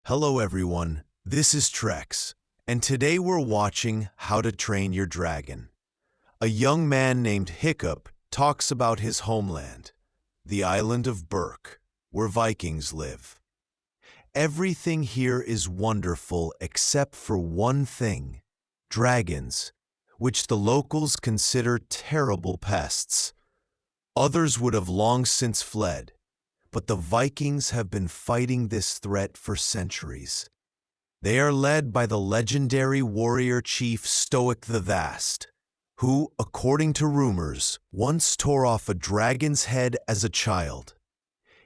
Hello everyone, this is Trex, and today we're watching How to Train Your Dragon. A young man named Hiccup talks about his homeland, the island of Berk, where Vikings live. Everything here is wonderful except for one thing: dragons, which the locals consider terrible pests. Others would have long since fled, but the Vikings have been fighting this threat for centuries. They are led by the legendary warrior chief Stoic the Vast, who, according to rumors, once tore off a dragon's head as a child.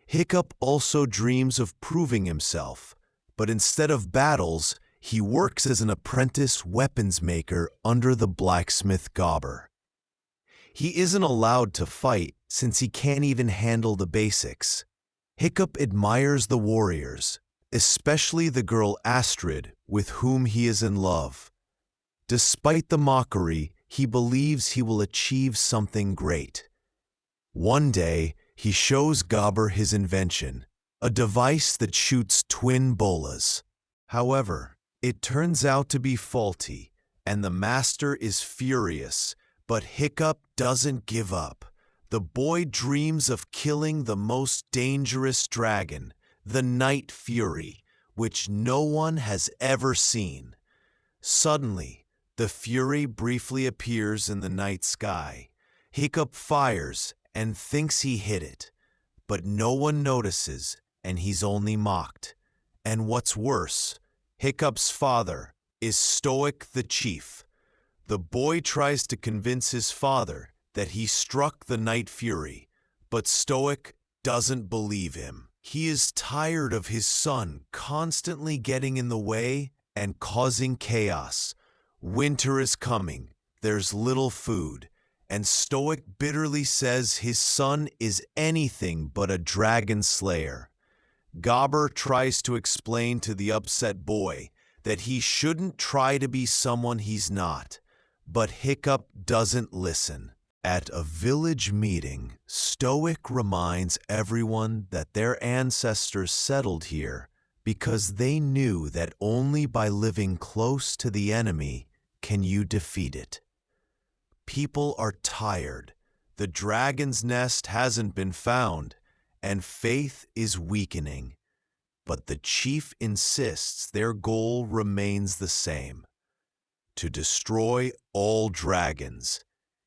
Hiccup also dreams of proving himself, but instead of battles, he works as an apprentice weapons maker under the blacksmith Gobber. He isn't allowed to fight since he can't even handle the basics. Hiccup admires the warriors, especially the girl Astrid, with whom he is in love. Despite the mockery, he believes he will achieve something great. One day, he shows Gobber his invention, a device that shoots twin bolas. However, it turns out to be faulty, and the master is furious, but Hiccup doesn't give up. The boy dreams of killing the most dangerous dragon, the Night Fury, which no one has ever seen. Suddenly, the Fury briefly appears in the night sky. Hiccup fires and thinks he hit it, but no one notices and he's only mocked. And what's worse, Hiccup's father is Stoic the Chief. The boy tries to convince his father that he struck the Night Fury, but Stoic doesn't believe him. He is tired of his son constantly getting in the way and causing chaos. Winter is coming, there's little food, and Stoic bitterly says his son is anything but a dragon slayer. Gobber tries to explain to the upset boy that he shouldn't try to be someone he's not, but Hiccup doesn't listen. At a village meeting, Stoic reminds everyone that their ancestors settled here because they knew that only by living close to the enemy can you defeat it. People are tired, the dragon's nest hasn't been found, and faith is weakening. But the chief insists their goal remains the same: to destroy all dragons.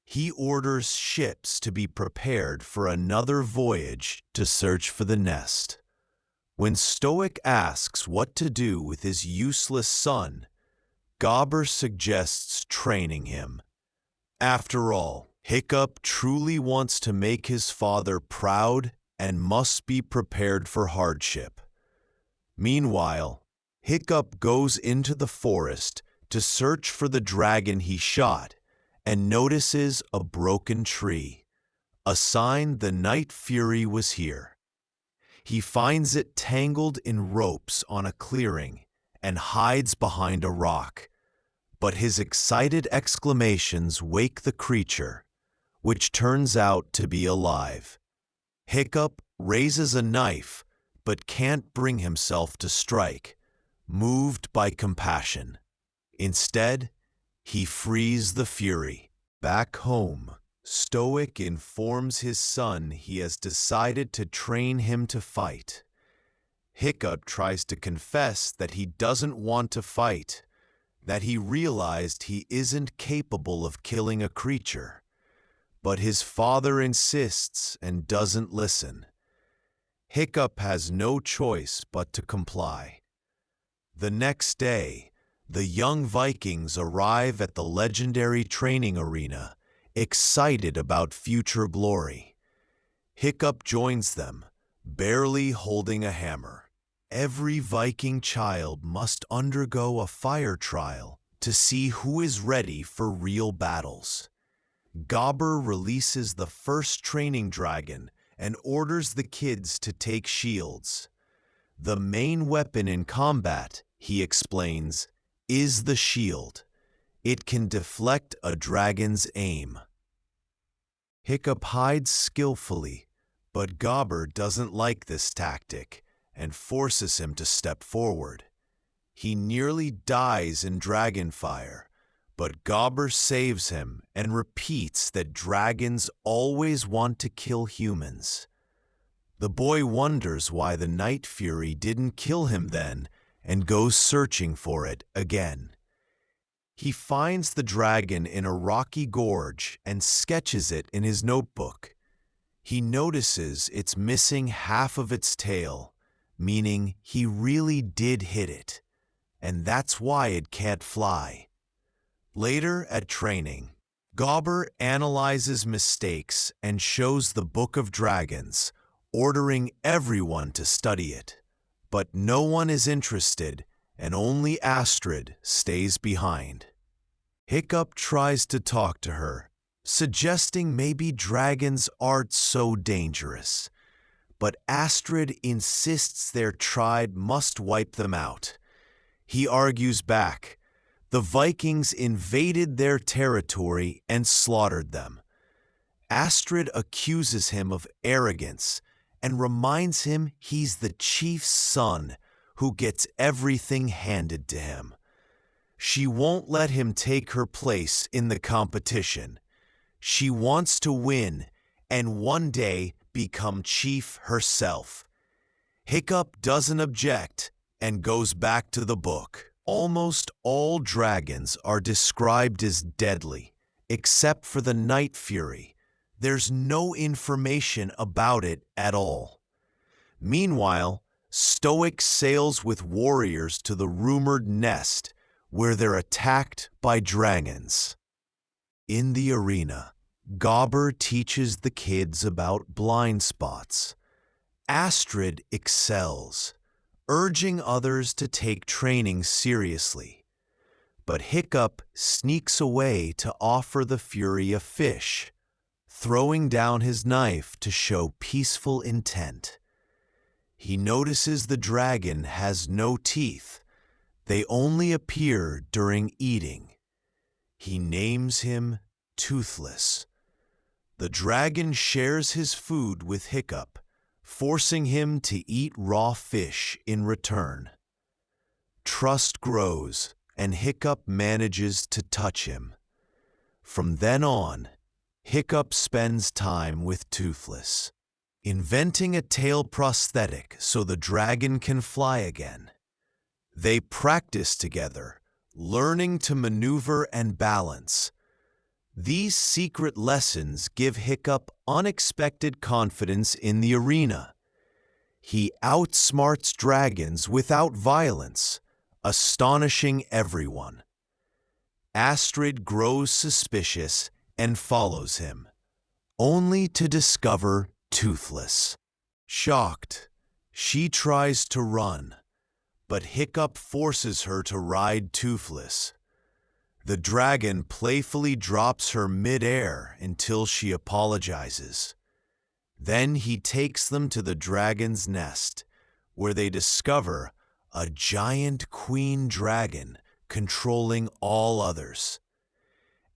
He orders ships to be prepared for another voyage to search for the nest. When Stoic asks what to do with his useless son, Gobber suggests training him. After all, Hiccup truly wants to make his father proud and must be prepared for hardship. Meanwhile, Hiccup goes into the forest to search for the dragon he shot and notices a broken tree, a sign the Night Fury was here. He finds it tangled in ropes on a clearing and hides behind a rock. But his excited exclamations wake the creature, which turns out to be alive. Hiccup raises a knife but can't bring himself to strike, moved by compassion. Instead, he frees the Fury. Back home, Stoic informs his son he has decided to train him to fight. Hiccup tries to confess that he doesn't want to fight, that he realized he isn't capable of killing a creature. But his father insists and doesn't listen. Hiccup has no choice but to comply. The next day, the young Vikings arrive at the legendary training arena, excited about future glory. Hiccup joins them, barely holding a hammer. Every Viking child must undergo a fire trial to see who is ready for real battles. Gobber releases the first training dragon and orders the kids to take shields. The main weapon in combat, he explains, is the shield. It can deflect a dragon's aim. Hiccup hides skillfully, but Gobber doesn't like this tactic and forces him to step forward. He nearly dies in dragon fire, but Gobber saves him and repeats that dragons always want to kill humans. The boy wonders why the Night Fury didn't kill him then and goes searching for it again. He finds the dragon in a rocky gorge and sketches it in his notebook. He notices it's missing half of its tail, meaning he really did hit it, and that's why it can't fly. Later at training, Gobber analyzes mistakes and shows the Book of Dragons, ordering everyone to study it. But no one is interested, and only Astrid stays behind. Hiccup tries to talk to her, suggesting maybe dragons aren't so dangerous. But Astrid insists their tribe must wipe them out. He argues back. The Vikings invaded their territory and slaughtered them. Astrid accuses him of arrogance and reminds him he's the chief's son who gets everything handed to him. She won't let him take her place in the competition. She wants to win and one day become chief herself. Hiccup doesn't object and goes back to the book. Almost all dragons are described as deadly, except for the Night Fury. There's no information about it at all. Meanwhile, Stoic sails with warriors to the rumored nest, where they're attacked by dragons. In the arena, Gobber teaches the kids about blind spots. Astrid excels, urging others to take training seriously. But Hiccup sneaks away to offer the Fury a fish, throwing down his knife to show peaceful intent. He notices the dragon has no teeth. They only appear during eating. He names him Toothless. The dragon shares his food with Hiccup, forcing him to eat raw fish in return. Trust grows, and Hiccup manages to touch him. From then on, Hiccup spends time with Toothless, inventing a tail prosthetic so the dragon can fly again. They practice together, learning to maneuver and balance. These secret lessons give Hiccup unexpected confidence in the arena. He outsmarts dragons without violence, astonishing everyone. Astrid grows suspicious and follows him, only to discover Toothless. Shocked, she tries to run, but Hiccup forces her to ride Toothless. The dragon playfully drops her mid-air until she apologizes. Then he takes them to the dragon's nest, where they discover a giant queen dragon controlling all others.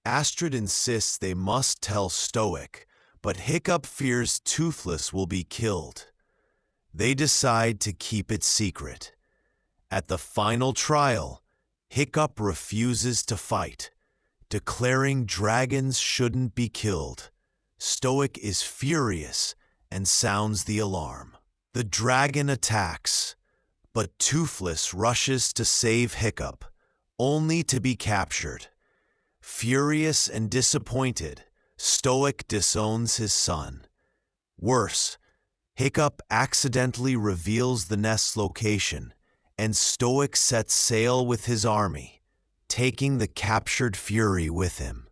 Astrid insists they must tell Stoic, but Hiccup fears Toothless will be killed. They decide to keep it secret. At the final trial, Hiccup refuses to fight, declaring dragons shouldn't be killed. Stoic is furious and sounds the alarm. The dragon attacks, but Toothless rushes to save Hiccup, only to be captured. Furious and disappointed, Stoic disowns his son. Worse, Hiccup accidentally reveals the nest's location, and Stoic sets sail with his army, taking the captured Fury with him.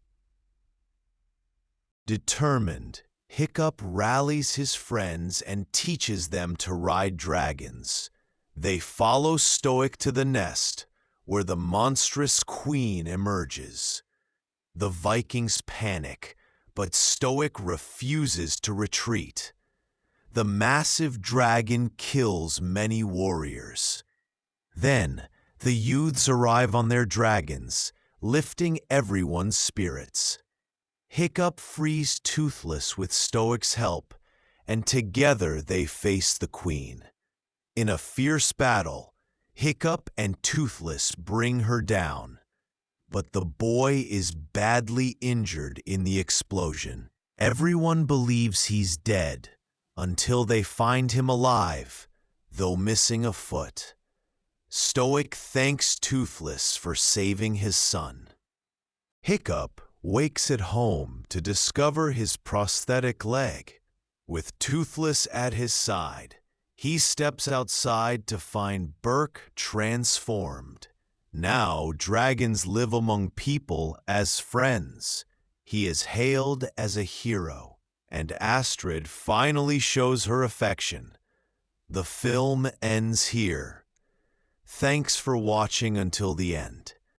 Determined, Hiccup rallies his friends and teaches them to ride dragons. They follow Stoic to the nest, where the monstrous queen emerges. The Vikings panic, but Stoic refuses to retreat. The massive dragon kills many warriors. Then, the youths arrive on their dragons, lifting everyone's spirits. Hiccup frees Toothless with Stoic's help, and together they face the queen. In a fierce battle, Hiccup and Toothless bring her down, but the boy is badly injured in the explosion. Everyone believes he's dead until they find him alive, though missing a foot. Stoic thanks Toothless for saving his son. Hiccup wakes at home to discover his prosthetic leg. With Toothless at his side, he steps outside to find Burke transformed. Now dragons live among people as friends. He is hailed as a hero, and Astrid finally shows her affection. The film ends here. Thanks for watching until the end.